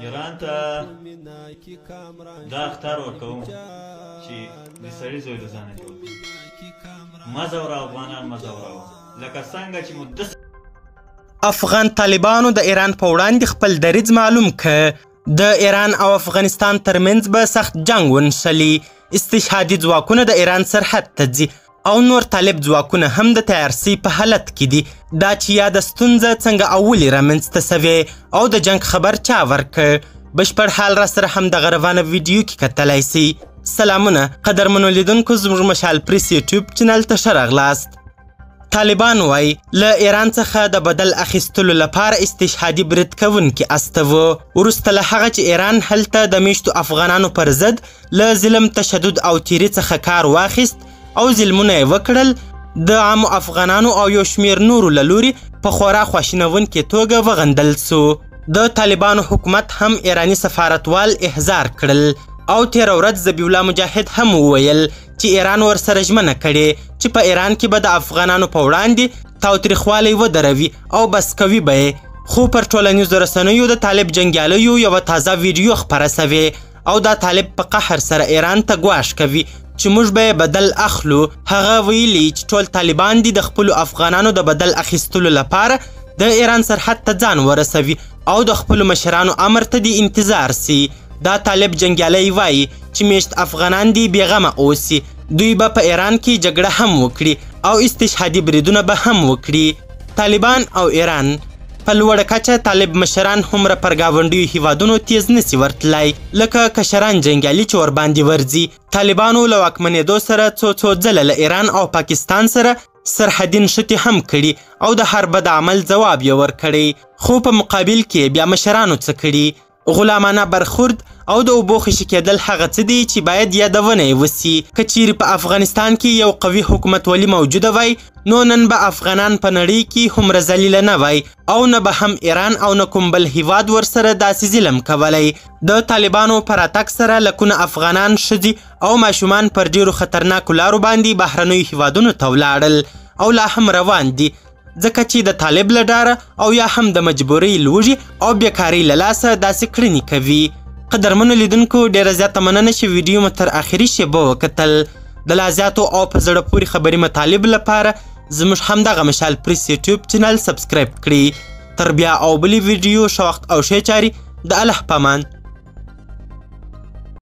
ایران ته دا اختار ورکوم چې د سړي زوی د ځانه جوړ کړي مه ځوره افغانان مه ځوروه لکه څنګه چې افغان طالبانو د ایران په وړاندې خپل دریځ معلوم که د ایران او افغانستان ترمنځ به سخت جنگ ونښلي. استشهادي ځواکونه د ایران سرحد ته ځي او نور طالب ځواکونه هم د تیارسي په حالت کې دي. دا چې یاده ستونزه څنګه او ولې رامنځته سوې او د جنگ خبر چا ورکړ، بشپړ حال را سره هم دغه روانه ویډیو کې کتلی سي. سلامونه قدرمنو لیدونکو، زموږ مشال پریس یوټیوب چینل ته ښه راغلاست. طالبان وایي له ایران څخه د بدل اخیستلو لپاره استشهادي برید کوونکي استوه، وروسته له هغه چې ایران هلته د میشتو افغانانو پر ضد له ظلم، تشدد او تیري څخه کار واخیست او ظلمونه یې وکړل، د عامو افغانانو او یو شمېر نورو له لوري په خورا خواشینونکې توګه وغندل سو. د طالبانو حکومت هم ایراني سفارتوال احضار کړل او تېره ورځ ذبیح الله مجاهد هم وویل چې ایران ورسره ژمنه کړې چې په ایران کې به د افغانانو په وړاندې تاوتریخوالی ودروي او بس کوي به یې. خو پر ټولنیزو رسنیو د طالب جنګیالیو یوه تازه ویډیو خپره سوې او دا طالب په قهر سره ایران ته ګواښ کوي چې موږ به یې بدل اخلو. هغه ویلي چې ټول طالبان دي د خپلو افغانانو د بدل اخیستلو لپاره د ایران سرحد ته ځان ورسوي او د خپلو مشرانو امر ته دې انتظار سي. دا طالب جنګیالی وایي چې میشت افغانان دي بېغمه اوسي، دوی به په ایران کې جګړه هم وکړي او استشهادي بریدونه به هم وکړي. طالبان او ایران په لوړه کچه طالب مشران هومره پر ګاونډیو هیوادونو تیز نسي ورتلی لکه کشران جنګیالي چې ورباندې ورځي. طالبانو له واکمنېدو سره څو ځله له ایران او پاکستان سره سرحدي نښتې هم کړي او د هر بد عمل ځواب یې ورکړی، خو په مقابل کې بیا مشرانو څه کړي؟ غلامانه برخورد او د اوبو خوشي کېدل هغه څه دي چې باید یادونه یې وسي. که چیرې په افغانستان کې یو قوي حکومتولي موجوده وای نو نن به افغانان په نړۍ کې هومره ذلیله نه وای او نه به هم ایران او نه کوم بل هیواد ورسره داسې ظلم کولی. د طالبانو په راتګ سره لکونه افغانان، ښځې او ماشومان پر ډیرو خطرناکو لارو باندې بهرنیو هیوادونو ته ولاړل او لا هم روان دي، ځکه چې د طالب له ډاره او یا هم د مجبورۍ لوږې او بیکارۍ له لاسه داسې کړنې کوي. قدرمنو لیدونکو، ډېره زیاته مننه چې ویډیو مو تر آخري شیبو وکتل. د لا زیاتو او په زړه پورې خبري مطالب لپاره زموږ همدغه مشال پریس یوټیوب چینل سبسکرایب کړي. تر بیا او بلې ویډیو ښه وخت او ښې چارې، د الله په امان.